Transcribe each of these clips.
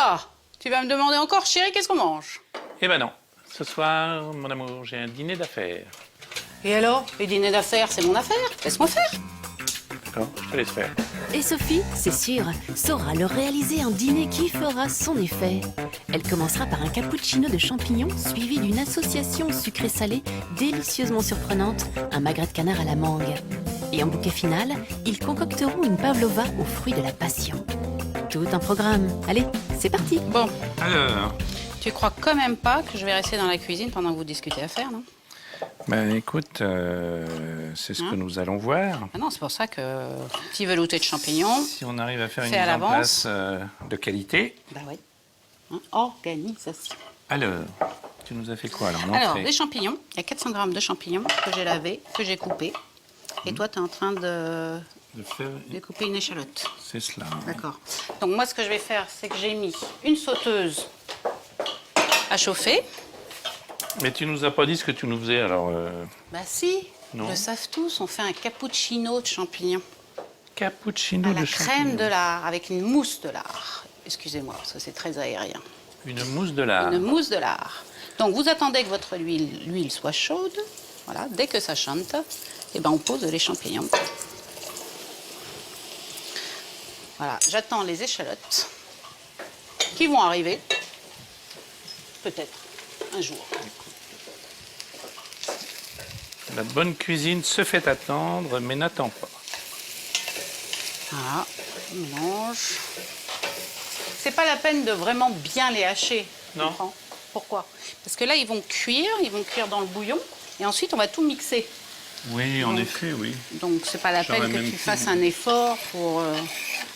ça? Tu vas me demander encore, chérie, qu'est-ce qu'on mange? Eh ben non. Ce soir, mon amour, j'ai un dîner d'affaires. Et alors? Les dîners d'affaires, c'est mon affaire. Laisse-moi faire. D'accord, je te laisse faire. Et Sophie, c'est sûr, saura leur réaliser un dîner qui fera son effet. Elle commencera par un cappuccino de champignons suivi d'une association sucré-salé délicieusement surprenante, un magret de canard à la mangue. Et en bouquet final, ils concocteront une pavlova aux fruits de la passion. Tout un programme. Allez, c'est parti. Bon, Alors, tu crois quand même pas que je vais rester dans la cuisine pendant que vous discutez affaires, non? ben écoute, c'est ce que nous allons voir. Ah non, c'est pour ça que petit velouté de champignons. Si on arrive à faire une Fait à mise en l'avance. place de qualité. Bah oui. Hein, organisation. Alors, tu nous as fait quoi alors en Alors, entrée? les champignons. Il y a 400 grammes de champignons que j'ai lavés, que j'ai coupés. Et toi, tu es en train de De faire... découper une échalote. C'est cela. D'accord. Donc moi, ce que je vais faire, c'est que j'ai mis une sauteuse à chauffer. Mais tu nous as pas dit ce que tu nous faisais alors. Bah si, Non. ils le savent tous, on fait un cappuccino de champignons. Cappuccino À la de crème champignons. de lard, avec une mousse de lard. Excusez-moi, parce que c'est très aérien. Une mousse de lard. Une mousse de lard. Donc vous attendez que votre huile soit chaude. Voilà, dès que ça chante, eh ben, on pose les champignons. Voilà, j'attends les échalotes qui vont arriver. Peut-être un jour. La bonne cuisine se fait attendre, mais n'attend pas. Voilà, on mélange. C'est pas la peine de vraiment bien les hacher. tu Non. comprends? Pourquoi? Parce que là, ils vont cuire dans le bouillon, et ensuite, on va tout mixer. Oui, en Donc, effet, oui. Donc, c'est pas la J'aurais peine que même tu pu- fasses un effort pour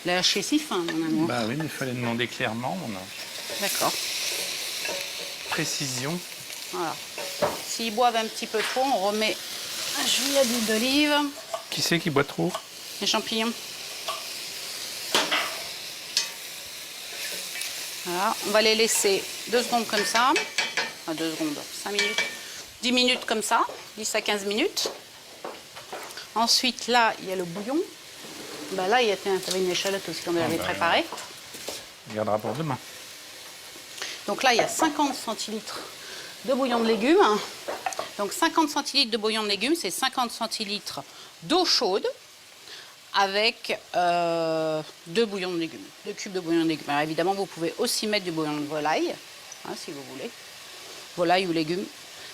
les hacher si fin, mon amour. Bah oui, mais il fallait demander clairement, mon ange. D'accord. Précision. Voilà. S'ils boivent un petit peu trop, on remet un julienne d'huile d'olive, Qui c'est qui boit trop? les champignons. Voilà, on va les laisser 2 secondes comme ça. Enfin, 2 secondes, 5 minutes. 10 minutes comme ça, 10 à 15 minutes. Ensuite, là, il y a le bouillon. Bah, là, il y avait une échalote aussi qu'on avait préparée. On regardera pour demain. Donc là, il y a 50 centilitres de bouillon de légumes. Donc 50 centilitres de bouillon de légumes, c'est 50 centilitres d'eau chaude avec 2 bouillons de légumes, 2 cubes de bouillon de légumes. Alors évidemment, vous pouvez aussi mettre du bouillon de volaille, hein, si vous voulez. Volaille ou légumes,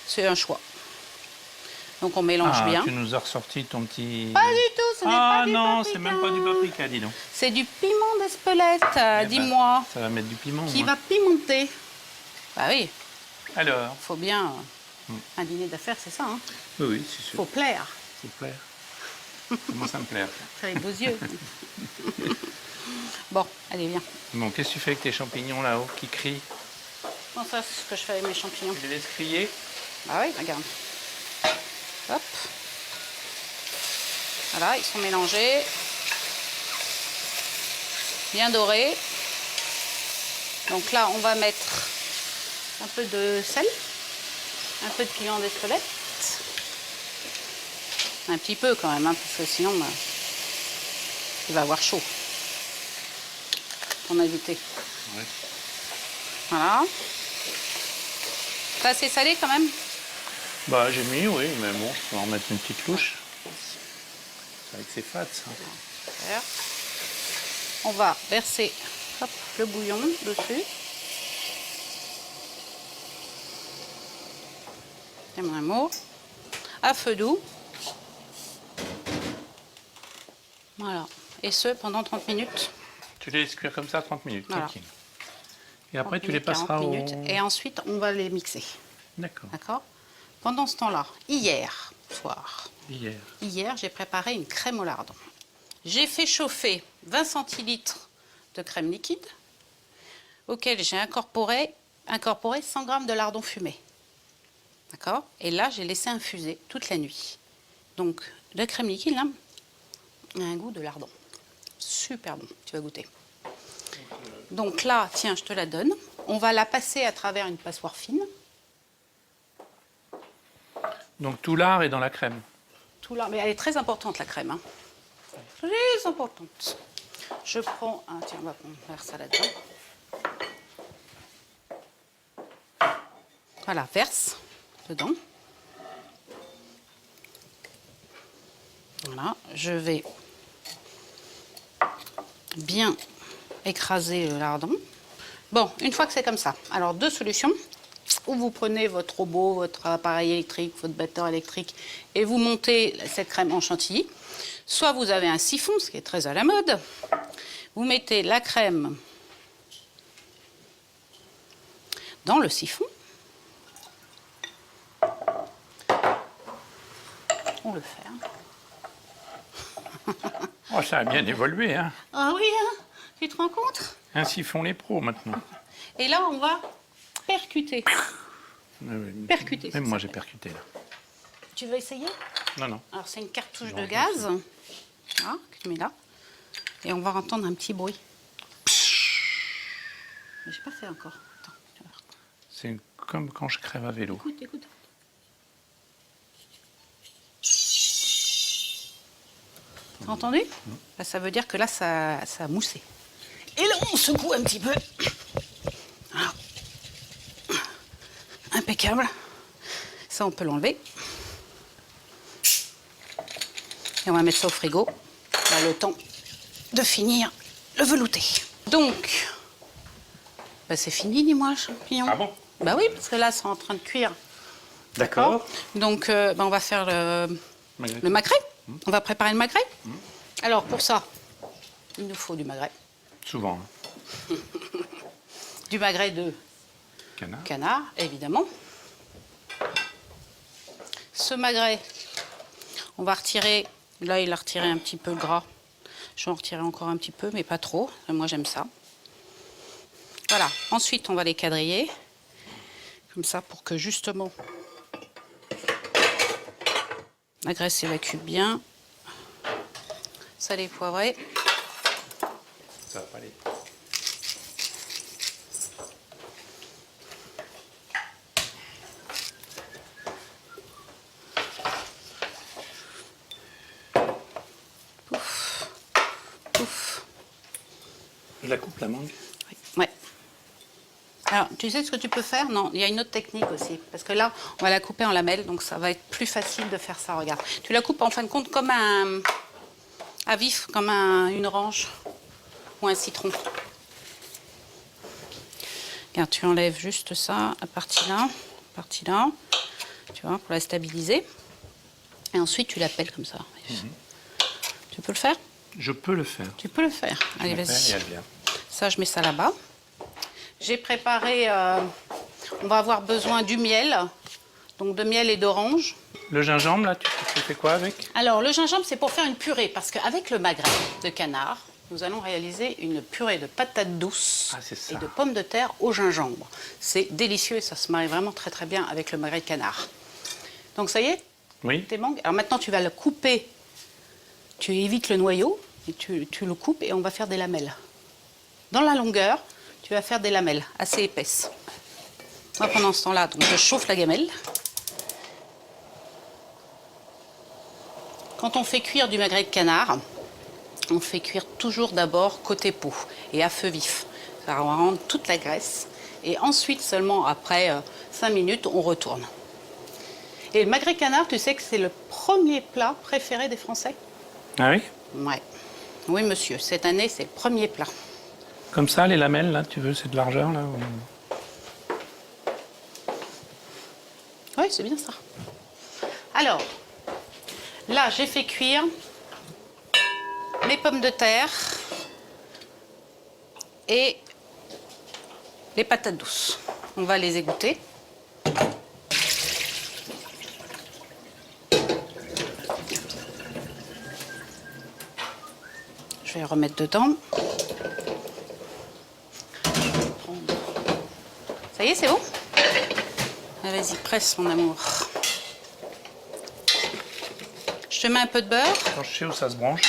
c'est un choix. Donc on mélange bien. Tu nous as ressorti ton petit... Pas du tout, ce n'est pas du non, paprika. c'est même pas du paprika, dis donc. C'est du piment d'Espelette, Eh ben, dis-moi, Ça va mettre du piment. qui moi. va pimenter. Bah oui, Alors, faut bien... Un dîner d'affaires, c'est ça, hein. oui, c'est sûr. Faut plaire. Faut plaire. Comment ça me plaire. C'est les beaux yeux. Bon, allez, viens. Bon, qu'est-ce que tu fais avec tes champignons là-haut qui crient? Bon, ça, c'est ce que je fais avec mes champignons. Tu les laisses crier? Bah oui, regarde. Hop. Voilà, ils sont mélangés. Bien dorés. Donc là, on va mettre un peu de sel, un peu de piment d'Espelette. Un petit peu quand même, hein, parce que sinon, bah, il va avoir chaud. Ton invité. Ouais. Voilà. C'est assez salé quand même? Bah, j'ai mis, oui, mais bon, je peux en remettre une petite louche. C'est avec ses fats, ça. Super. On va verser hop, le bouillon dessus. C'est mon amour. À feu doux. Voilà. Et ce, pendant 30 minutes. Tu les laisses cuire comme ça 30 minutes, Voilà. tranquille. Et après, 30 tu les minutes, 40 passeras au... minutes. Et ensuite, on va les mixer. D'accord. D'accord? Pendant ce temps-là, hier soir, Hier. j'ai préparé une crème au lardon. J'ai fait chauffer 20 centilitres de crème liquide, auquel j'ai incorporé 100 g de lardon fumé. D'accord? Et là, j'ai laissé infuser toute la nuit. Donc, la crème liquide, là, a un goût de lardon. Super bon, tu vas goûter. Donc là, tiens, je te la donne. On va la passer à travers une passoire fine. Donc tout lard est dans la crème. Tout là, mais elle est très importante, la crème. Hein. Très importante. Je prends... Ah, tiens, on va faire ça là-dedans. Voilà, verse dedans. Voilà, je vais bien écraser le lardon. Bon, une fois que c'est comme ça, alors deux solutions. Ou vous prenez votre robot, votre appareil électrique, votre batteur électrique et vous montez cette crème en chantilly. Soit vous avez un siphon, ce qui est très à la mode. Vous mettez la crème dans le siphon. On le ferme. Oh, ça a bien évolué, hein. Ah oui, hein, tu te rends compte? Ainsi font les pros maintenant. Et là, on va percuter. Percuter. Même moi, j'ai percuté là. Tu veux essayer? Non. Alors, c'est une cartouche de gaz. Voilà, que tu mets là. Et on va entendre un petit bruit. Mais j'ai pas fait encore. Attends, tu vas voir. C'est comme quand je crève à vélo. Écoute. T'as entendu? Bah, ça veut dire que là, ça a moussé. Et là, on secoue un petit peu. Voilà. Impeccable. Ça, on peut l'enlever. Et on va mettre ça au frigo. On a le temps de finir le velouté. Donc, bah, c'est fini, dis-moi, le champignon. Ah bon? Bah oui, parce que là, c'est en train de cuire. D'accord. Donc, bah, on va faire le magret. On va préparer le magret. Alors, pour ça, il nous faut du magret. Souvent. Du magret de canard, évidemment. Ce magret, on va retirer. Là, il a retiré un petit peu le gras. Je vais en retirer encore un petit peu, mais pas trop. Moi, j'aime ça. Voilà. Ensuite, on va les quadriller. Comme ça, pour que justement, la graisse évacue bien. Salé, poivré. Ça va pas aller. Pouf. Je la coupe la mangue. Ouais. Alors, tu sais ce que tu peux faire? Non, il y a une autre technique aussi. Parce que là, on va la couper en lamelles, donc ça va être plus facile de faire ça. Regarde. Tu la coupes en fin de compte comme à vif, comme une orange ou un citron. Regarde, tu enlèves juste ça, la partie là, tu vois, pour la stabiliser. Et ensuite, tu la pelles comme ça. Tu peux le faire? Je peux le faire. Tu peux le faire. Allez, vas-y. Bien. Ça, je mets ça là-bas. J'ai préparé, on va avoir besoin du miel, donc de miel et d'orange. Le gingembre, là, tu fais quoi avec? Alors, le gingembre, c'est pour faire une purée, parce qu'avec le magret de canard, nous allons réaliser une purée de patates douces et de pommes de terre au gingembre. C'est délicieux et ça se marie vraiment très très bien avec le magret de canard. Donc ça y est? Oui. Tes mangues. Alors maintenant, tu vas le couper. Tu évites le noyau et tu le coupes et on va faire des lamelles. Dans la longueur, tu vas faire des lamelles assez épaisses. Moi, pendant ce temps-là, donc, je chauffe la gamelle. Quand on fait cuire du magret de canard, on fait cuire toujours d'abord côté peau et à feu vif. Ça va rendre toute la graisse. Et ensuite, seulement après 5 minutes, on retourne. Et le magret de canard, tu sais que c'est le premier plat préféré des Français? Ah oui? Ouais. Oui, monsieur. Cette année, c'est le premier plat. Comme ça, les lamelles, là, tu veux, c'est de largeur, là ou... Oui, c'est bien ça. Alors, là, j'ai fait cuire mes pommes de terre et les patates douces. On va les égoutter. Je vais les remettre dedans. Ça y est, c'est bon? Allez, vas-y, presse, mon amour. Je te mets un peu de beurre. Attends, je sais où ça se branche.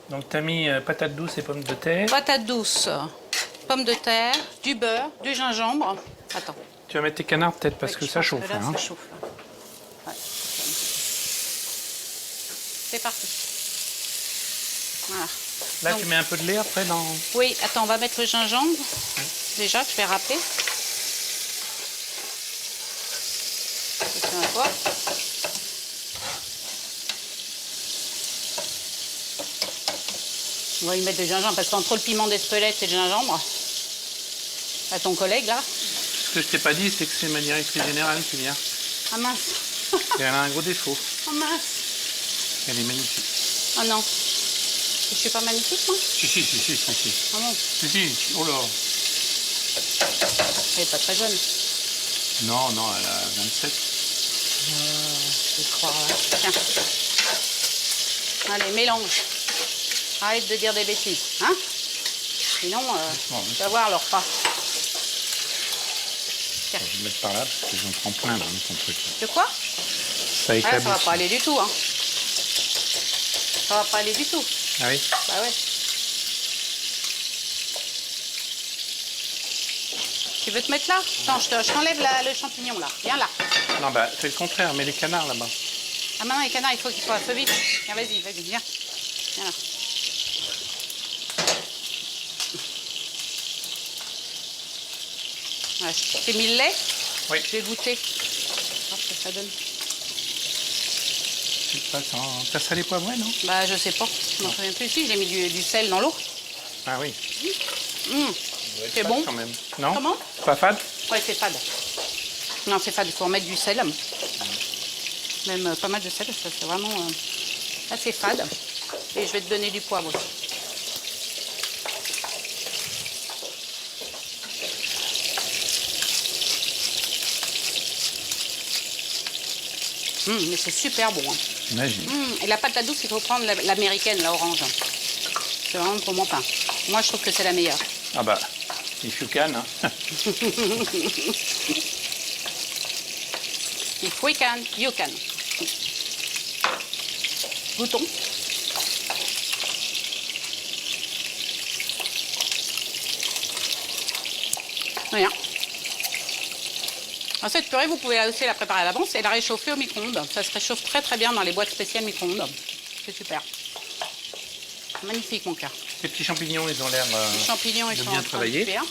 Donc, tu as mis patates douces et pommes de terre. Patates douces, pommes de terre, du beurre, du gingembre. Attends. Tu vas mettre tes canards peut-être parce Ouais, que je ça pense chauffe. que là, hein. ça chauffe. Là. Ouais. C'est parti. Voilà. Là, Donc, tu mets un peu de lait après dans... oui, attends, on va mettre le gingembre. Déjà, je vais râper. Hop. On va y mettre du gingembre parce qu'entre le piment d'Espelette et le gingembre, à ton collègue là. Ce que je t'ai pas dit, c'est que c'est ma directrice générale qui vient. Ah mince. Et elle a un gros défaut. Oh mince. Elle est magnifique. Oh non. Je suis pas magnifique moi? Si. Ah bon. Si. Oh là. Elle est pas très jeune. Non, elle a 27. Je vais croire là. Tiens. Allez, mélange. Arrête de dire des bêtises, hein? Sinon, tu vas voir le repas. Tiens. Je vais le mettre par là parce que j'en prends plein dans ton truc. De quoi? Ça Ah, éclabousse. ça va pas aller du tout, hein. Ça va pas aller du tout. Ah oui? Bah ouais. Tu veux te mettre là? Attends, je t'enlève le champignon là. Viens là. Non, bah, c'est le contraire, mais les canards là-bas. Ah maintenant les canards, il faut qu'ils soient à feu vite. Viens, vas-y, viens. Viens là. Voilà, je t'ai mis le lait. Oui. Je vais goûter. Voir ce que ça donne. T'as salé poivré, non? Bah je sais pas. Je m'en souviens plus. Si, j'ai mis du sel dans l'eau. Ah oui. C'est bon. Quand même. Non? Comment? Pas fade? Ouais, c'est fade. Non, c'est fade. Il faut en mettre du sel. Même pas mal de sel. Ça, c'est vraiment assez fade. Et je vais te donner du poivre aussi. Mais c'est super bon. Hein. Imagine. Et la pâte à douce, il faut prendre l'américaine, la orange. C'est vraiment pour mon pain. Moi, je trouve que c'est la meilleure. Ah bah, if you can. Hein. If we can, you can. Goûtons. Rien. Cette purée, vous pouvez aussi la préparer à l'avance et la réchauffer au micro-ondes. Ça se réchauffe très très bien dans les boîtes spéciales micro-ondes. C'est super. Magnifique, mon cœur. Les petits champignons, ils ont l'air Les champignons, ils de sont bien en train de travailler. cuire.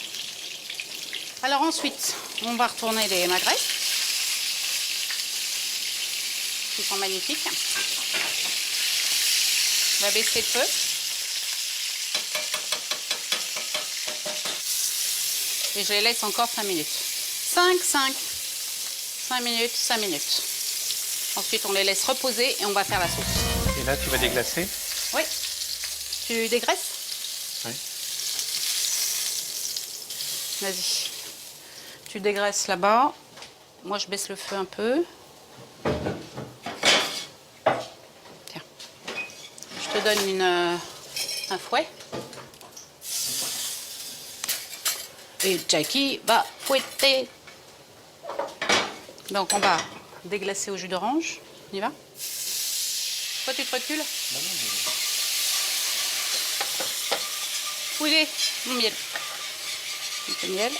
Alors ensuite, on va retourner les magrets. Qui sont magnifiques. On va baisser le feu. Et je les laisse encore 5 minutes. 5 minutes. Ensuite, on les laisse reposer et on va faire la sauce. Et là, tu vas déglacer? Oui. Tu dégraisses? Oui. Vas-y. Tu dégraisses là-bas. Moi, je baisse le feu un peu. Tiens. Je te donne un fouet. Et Jackie va fouetter. Donc, on va déglacer au jus d'orange. On y va? Toi, tu te recules? Où il est? Mon miel. Un peu de miel.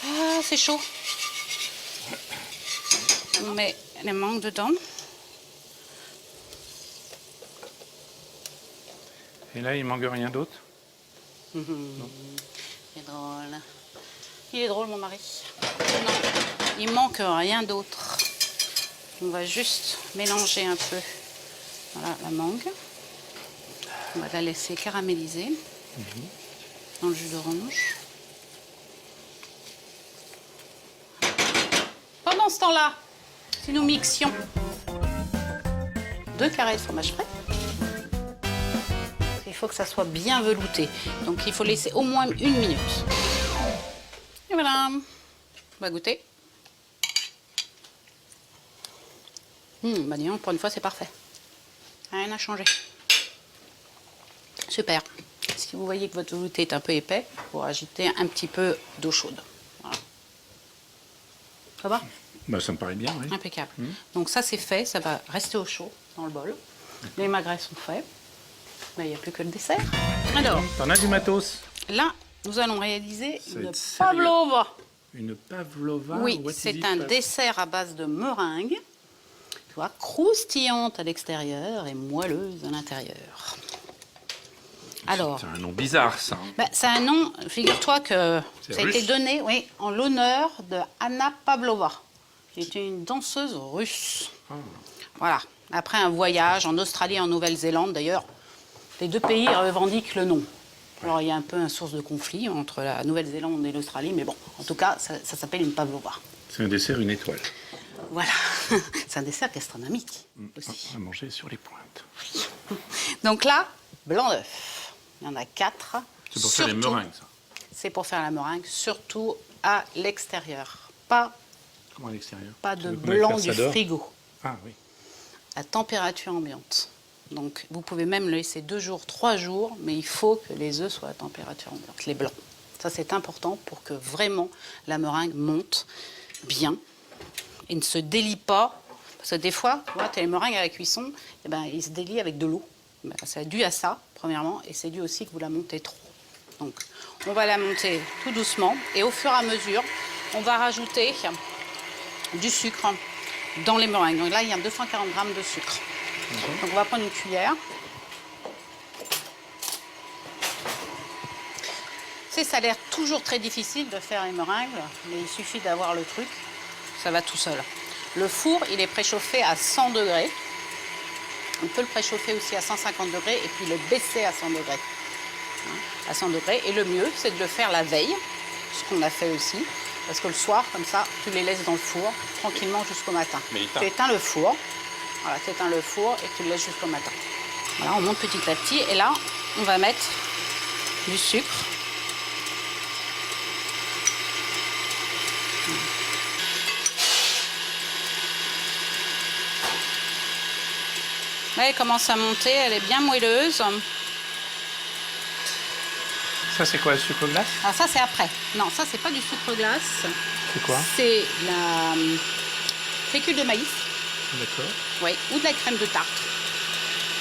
Ah, c'est chaud. On met les mangues dedans. Et là, il manque rien d'autre? Il est drôle. Il est drôle, mon mari. Non, il manque rien d'autre. On va juste mélanger un peu. Voilà, la mangue. On va la laisser caraméliser dans le jus d'orange. Pendant ce temps-là, si nous mixions 2 carrés de fromage frais, il faut que ça soit bien velouté. Donc il faut laisser au moins 1 minute. Et voilà, on va goûter. Bah dis donc, pour une fois, c'est parfait. Rien à changer. Super. Si vous voyez que votre velouté est un peu épais, vous rajoutez un petit peu d'eau chaude. Voilà. Ça va? Bah, ça me paraît bien, oui. Impeccable. Donc ça, c'est fait. Ça va rester au chaud dans le bol. Les magrets sont faits. Mais il n'y a plus que le dessert. Alors, T'en as du matos? là, nous allons réaliser Ça va une être sérieux. pavlova. Une pavlova? Oui, what is c'est it, un pav- dessert à base de meringue, tu vois, croustillante à l'extérieur et moelleuse à l'intérieur. Alors, C'est un nom bizarre, ça. bah, c'est un nom, figure-toi que C'est ça a été russe. donné, oui, en l'honneur de Anna Pavlova, qui était une danseuse russe. Voilà. Après un voyage en Australie et en Nouvelle-Zélande, d'ailleurs, les deux pays revendiquent le nom. Alors, il y a un peu une source de conflit entre la Nouvelle-Zélande et l'Australie, mais bon, en tout cas, ça s'appelle une pavlova. C'est un dessert, une étoile. Voilà. C'est un dessert gastronomique aussi. À manger sur les pointes. Donc là, blanc d'œuf. Il y en a 4. C'est pour faire les meringues, ça. C'est pour faire la meringue, surtout à l'extérieur. Pas Comment à l'extérieur? Pas de Tu veux qu'on aille blanc faire du ça dehors? frigo, Ah oui. à température ambiante. Donc vous pouvez même le laisser 2 jours, 3 jours, mais il faut que les œufs soient à température ambiante, les blancs. Ça c'est important pour que vraiment la meringue monte bien et ne se délie pas. Parce que des fois, tu vois, les meringues à la cuisson, eh ben, ils se délient avec de l'eau. Ben, c'est dû à ça, premièrement, et c'est dû aussi que vous la montez trop. Donc on va la monter tout doucement et au fur et à mesure, on va rajouter du sucre dans les meringues. Donc là, il y a 240 g de sucre. Donc on va prendre une cuillère. Ça a l'air toujours très difficile de faire les meringues, mais il suffit d'avoir le truc, ça va tout seul. Le four, il est préchauffé à 100 degrés. On peut le préchauffer aussi à 150 degrés et puis le baisser à 100 degrés. À 100 degrés. Et le mieux, c'est de le faire la veille, ce qu'on a fait aussi. Parce que le soir, comme ça, tu les laisses dans le four tranquillement jusqu'au matin. Tu éteins le four. Voilà, tu éteins le four et tu le laisses jusqu'au matin. Voilà, on monte petit à petit. Et là, on va mettre du sucre. Là, elle commence à monter, elle est bien moelleuse. Ça, c'est quoi, le sucre glace? Alors ça, c'est après. Non, ça, c'est pas du sucre glace. C'est quoi? C'est la fécule de maïs. D'accord. Oui, ou de la crème de tarte.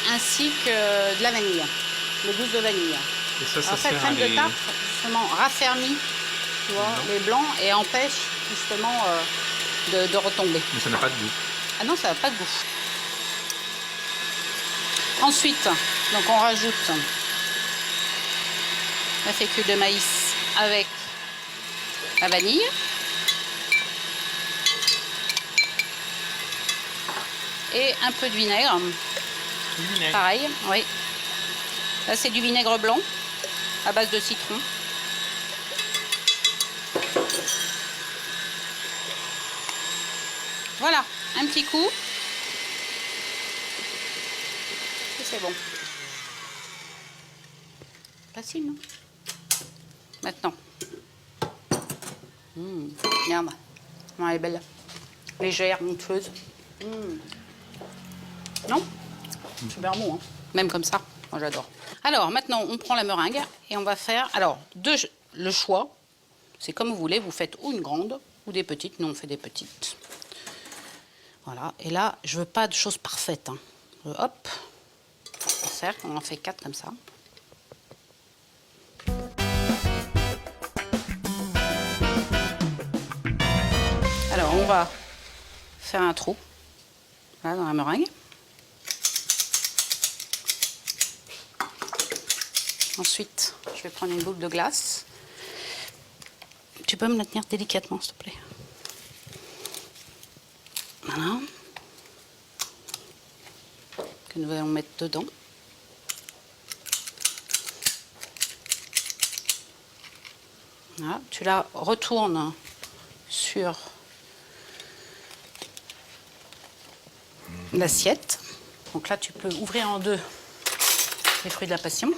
Ainsi que de la vanille, le gousse de vanille. Et ça, Alors, sert cette à crème de les... tarte, justement, raffermit, tu vois, les blancs et empêche, justement, de retomber. Mais ça n'a pas de goût. Ah non, ça n'a pas de goût. Ensuite, donc on rajoute la fécule de maïs avec la vanille. Et un peu de vinaigre. Du vinaigre. Pareil, oui. Là, c'est du vinaigre blanc à base de citron. Voilà, un petit coup. Et c'est bon. Facile, non? Maintenant. Regarde. Oh, elle est belle. Légère, onctueuse. Non? Super bon, hein? Même comme ça. Moi, j'adore. Alors, maintenant, on prend la meringue et on va faire... Alors, le choix, c'est comme vous voulez. Vous faites ou une grande ou des petites. Nous, on fait des petites. Voilà. Et là, je veux pas de choses parfaites. Hein. Hop. Cercle, on en fait 4 comme ça. Alors, on va faire un trou là, dans la meringue. Ensuite, je vais prendre une boule de glace. Tu peux me la tenir délicatement, s'il te plaît. Voilà. Que nous allons mettre dedans. Voilà. Tu la retournes sur l'assiette. Donc là, tu peux ouvrir en deux les fruits de la passion.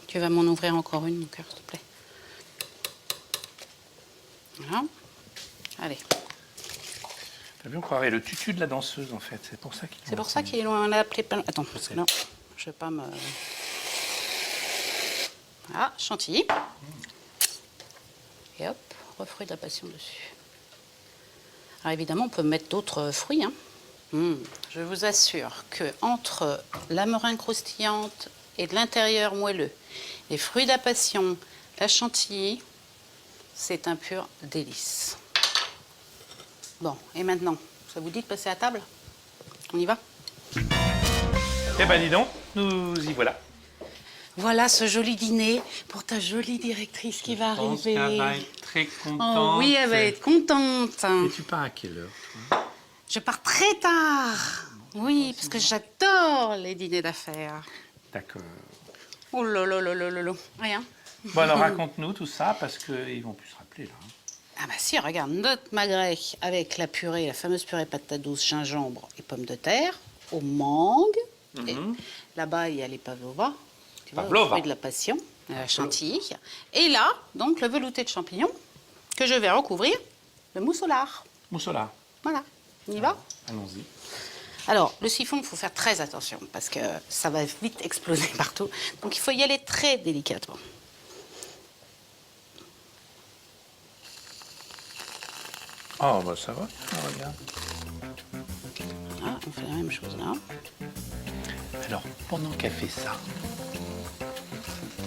Tu vas m'en ouvrir encore une, mon cœur, s'il te plaît. Voilà. Allez. T'as vu, on croirait le tutu de la danseuse, en fait. C'est pour ça qu'il... C'est pour ça qu'il en a appelé plein... Attends, non, je vais pas me... Voilà, chantilly. Et hop, refruit de la passion dessus. Alors évidemment, on peut mettre d'autres fruits. Hein. Je vous assure que entre la meringue croustillante et de l'intérieur moelleux, les fruits de la passion, la chantilly, c'est un pur délice. Bon, et maintenant, ça vous dit de passer à table? On y va? Eh ben dis donc, nous y voilà. Voilà ce joli dîner pour ta jolie directrice qui va arriver. Elle va être très contente. Oh oui, elle va être contente. Et tu pars à quelle heure, toi? Je pars très tard. Oui, parce que j'adore les dîners d'affaires. D'accord. Oh là là là là là là. Rien. Bon, alors raconte-nous tout ça, parce qu'ils vont plus se rappeler, là. Ah bah si, regarde, notre magret avec la purée, la fameuse purée patate douce, gingembre et pommes de terre, aux mangues. Et là-bas, il y a les pavlova, tu vois, Pavlova. le fruit de la passion, la chantilly. Et là, donc, le velouté de champignons que je vais recouvrir de mousse au lard. Moussola. Voilà, on y va? Allons-y. Alors, le siphon, il faut faire très attention parce que ça va vite exploser partout. Donc, il faut y aller très délicatement. Oh, bah ça va. Ah, regarde. Ah, on fait la même chose là. Alors, pendant qu'elle fait ça,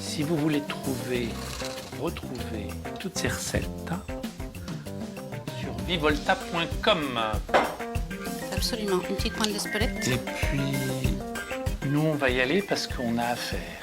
si vous voulez retrouver toutes ces recettes, hein, sur vivolta.com. Absolument, une petite pointe d'espelette. Et puis, nous, on va y aller parce qu'on a affaire.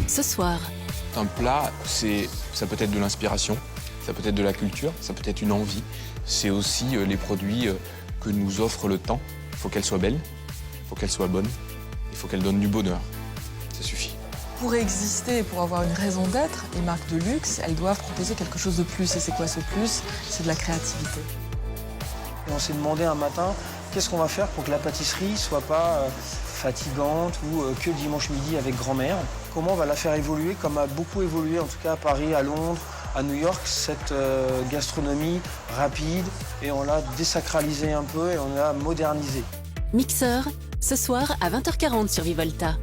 Ce soir, Un plat, ça peut être de l'inspiration, ça peut être de la culture, ça peut être une envie. C'est aussi les produits que nous offre le temps. Il faut qu'elle soit belle, il faut qu'elle soit bonne, il faut qu'elle donne du bonheur. Ça suffit. Pour exister et pour avoir une raison d'être, les marques de luxe, elles doivent proposer quelque chose de plus. Et c'est quoi ce plus? C'est de la créativité. Et on s'est demandé un matin, qu'est-ce qu'on va faire pour que la pâtisserie soit pas fatigante ou que le dimanche midi avec grand-mère? Comment on va la faire évoluer, comme a beaucoup évolué, en tout cas à Paris, à Londres, à New York, cette gastronomie rapide. Et on l'a désacralisée un peu et on l'a modernisée. Mixeur, ce soir à 20h40 sur Vivolta.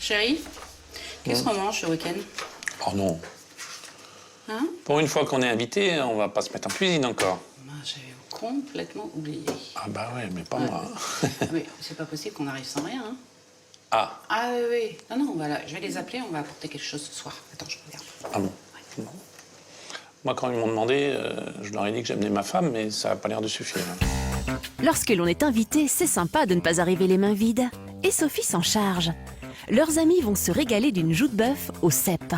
Chérie, qu'est-ce qu'on mange ce week-end? Oh non. Hein? Pour une fois qu'on est invité, on va pas se mettre en cuisine encore. J'avais complètement oublié. Ah bah ouais, mais pas moi. Ah oui, c'est pas possible qu'on arrive sans rien. Hein? Ah, Ah oui, oui. Non, non, voilà, je vais les appeler, on va apporter quelque chose ce soir. Attends, je regarde. ah bon. Non. Moi, quand ils m'ont demandé, je leur ai dit que j'amenais ma femme, mais ça n'a pas l'air de suffire. Lorsque l'on est invité, c'est sympa de ne pas arriver les mains vides. Et Sophie s'en charge. Leurs amis vont se régaler d'une joue de bœuf au cèpe.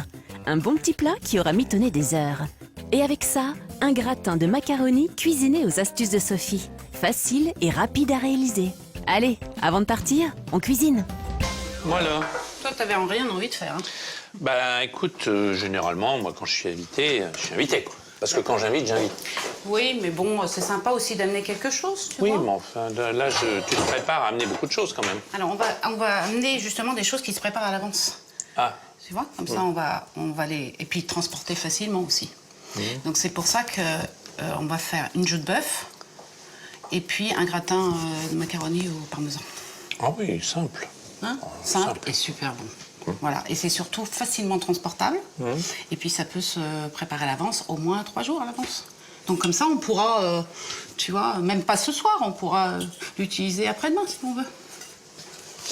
Un bon petit plat qui aura mitonné des heures. Et avec ça, un gratin de macaroni cuisiné aux astuces de Sophie. Facile et rapide à réaliser. Allez, avant de partir, on cuisine. Voilà. Toi, t'avais rien envie de faire. Hein? Bah écoute, généralement, moi, quand je suis invité, quoi. Parce que quand j'invite, j'invite. Oui, mais bon, c'est sympa aussi d'amener quelque chose, tu Oui, vois. mais enfin, là, tu te prépares à amener beaucoup de choses quand même. Alors, on va amener justement des choses qui se préparent à l'avance. Ah. Tu vois, comme ça, on va les... Et puis, transporter facilement aussi. Donc, c'est pour ça que on va faire une joue de bœuf et puis un gratin de macaroni au parmesan. Ah oui, simple. Hein? Simple et super bon. Voilà, et c'est surtout facilement transportable. Et puis ça peut se préparer à l'avance, au moins 3 jours à l'avance. Donc comme ça, on pourra, tu vois, même pas ce soir, on pourra l'utiliser après-demain si on veut.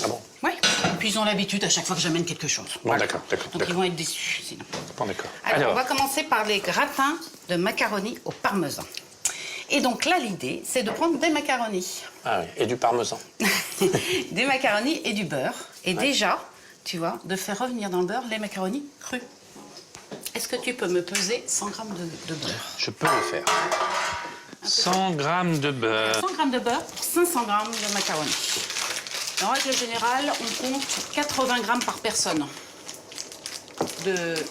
Ah bon? Oui. Et puis ils ont l'habitude à chaque fois que j'amène quelque chose. Bon, d'accord. Donc ils vont être déçus sinon. Bon, d'accord. Alors, on va commencer par les gratins de macaroni au parmesan. Et donc là, l'idée, c'est de prendre des macaronis. Ah oui, et du parmesan. Des macaronis et du beurre. Et déjà, tu vois, de faire revenir dans le beurre les macaronis crus. Est-ce que tu peux me peser 100 grammes de beurre? Je peux le faire. 100 grammes de beurre. 100 grammes de beurre pour 500 grammes de macaroni. En règle générale, on compte 80 grammes par personne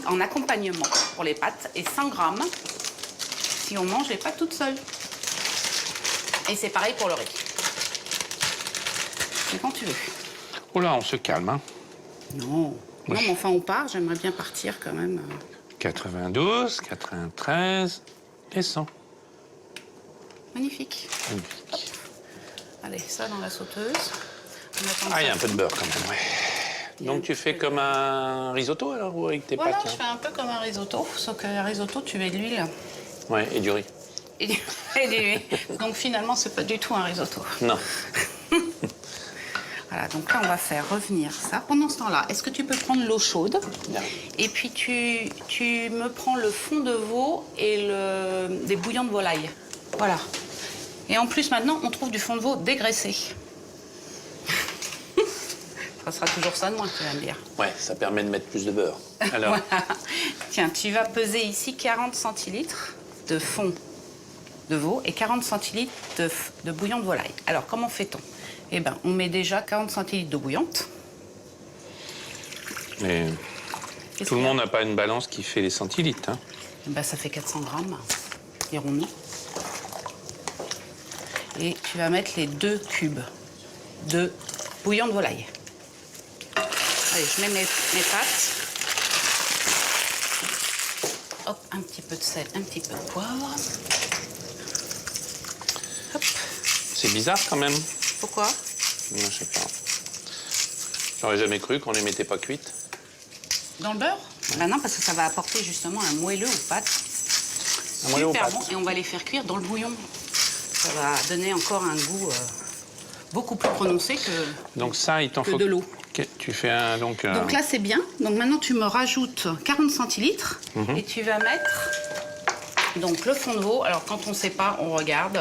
en accompagnement pour les pâtes et 100 grammes si on mange les pâtes toutes seules. Et c'est pareil pour le riz. C'est quand tu veux. Oh là, on se calme, hein. Non, mais enfin on part, j'aimerais bien partir quand même. 92, 93 et 100. Magnifique. Magnifique. Allez, ça dans la sauteuse. On attend Ah, il y a ça. un peu de beurre quand même, ouais. Donc tu fais comme un risotto alors ou avec tes Voilà, pâtes je fais un peu comme un risotto, sauf que le risotto, tu mets de l'huile Ouais, et du riz. et du- et de l'huile. Donc finalement, c'est pas du tout un risotto. Non. Voilà, donc là, on va faire revenir ça. Pendant ce temps-là, est-ce que tu peux prendre l'eau chaude? Bien. Et puis tu me prends le fond de veau et des bouillons de volaille. Voilà. Et en plus, maintenant, on trouve du fond de veau dégraissé. Ça sera toujours ça de moins, tu vas me dire. Ouais, ça permet de mettre plus de beurre. Alors, Voilà. Tiens, tu vas peser ici 40 centilitres de fond de veau et 40 centilitres de bouillon de volaille. Alors, comment fait-on? Eh bien, on met déjà 40 centilitres d'eau bouillante. mais Qu'est-ce tout le qu'il y a? monde n'a pas une balance qui fait les centilitres. Hein. Ben, ça fait 400 grammes, dirons-nous. Et tu vas mettre les 2 cubes de bouillon de volaille. Allez, je mets mes pâtes. Hop, un petit peu de sel, un petit peu de poivre. Hop, C'est bizarre quand même. pourquoi? Non, je sais pas. J'aurais jamais cru qu'on les mettait pas cuites. Dans le beurre? Ben non, parce que ça va apporter justement un moelleux aux pâtes. Un moelleux aux Super pâtes. bon, et on va les faire cuire dans le bouillon. Ça va donner encore un goût beaucoup plus prononcé que... Donc ça, il t'en Que faut... de l'eau. Tu fais un... Donc là, c'est bien. Donc maintenant, tu me rajoutes 40 centilitres Mhm. et tu vas mettre donc le fond de veau. Alors, quand on ne sait pas, on regarde.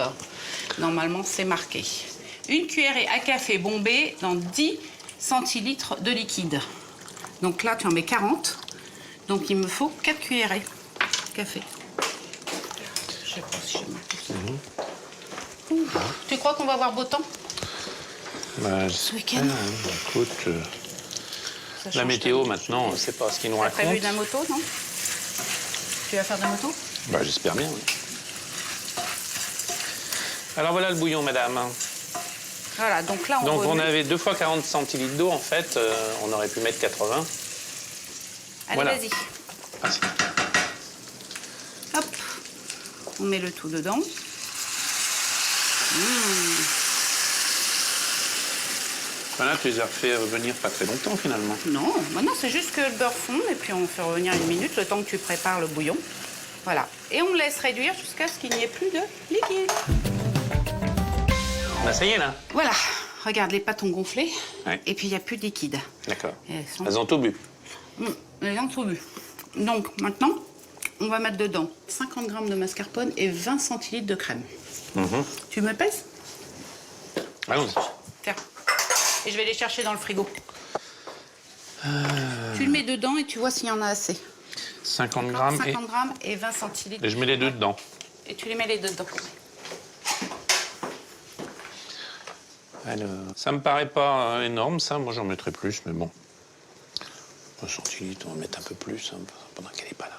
Normalement, c'est marqué. Une cuillerée à café bombée dans 10 centilitres de liquide. Donc là, tu en mets 40. Donc, il me faut 4 cuillerées café. Je sais pas si j'ai marqué ça. Ouh. Tu crois qu'on va avoir beau temps? Bah, Ce week-end? Écoute, Ça la change météo pas. maintenant, c'est pas ce qu'ils nous T'as racontent. prévu de la moto, non? Tu vas faire de la moto? Bah, j'espère bien, oui. Alors voilà le bouillon, madame. Voilà, donc là, on Donc on remue. avait 2 fois 40 centilitres d'eau, en fait, on aurait pu mettre 80. Allez, voilà. vas-y. Ah, si. Hop. On met le tout dedans. Voilà, tu les as refait revenir pas très longtemps, finalement. Non, maintenant, c'est juste que le beurre fonde et puis on fait revenir 1 minute, le temps que tu prépares le bouillon. Voilà. Et on laisse réduire jusqu'à ce qu'il n'y ait plus de liquide. Bah, ça y est, là. Voilà. Regarde, les pâtes ont gonflé. Ouais. Et puis, il n'y a plus de liquide. D'accord. Et elles sont- Elles ont tout bu. Les gens tout bu. Donc, maintenant, on va mettre dedans 50 grammes de mascarpone et 20 centilitres de crème. Tu me pèses? Allons-y. Tiens. Et je vais les chercher dans le frigo. Tu le mets dedans et tu vois s'il y en a assez. 50 grammes 50 grammes et 20 centilitres. et je mets les deux dedans. Et tu les mets les deux dedans. Alors, ça me paraît pas énorme, ça. Moi, j'en mettrais plus, mais bon. 20 centilitres, on va mettre un peu plus hein, pendant qu'elle n'est pas là.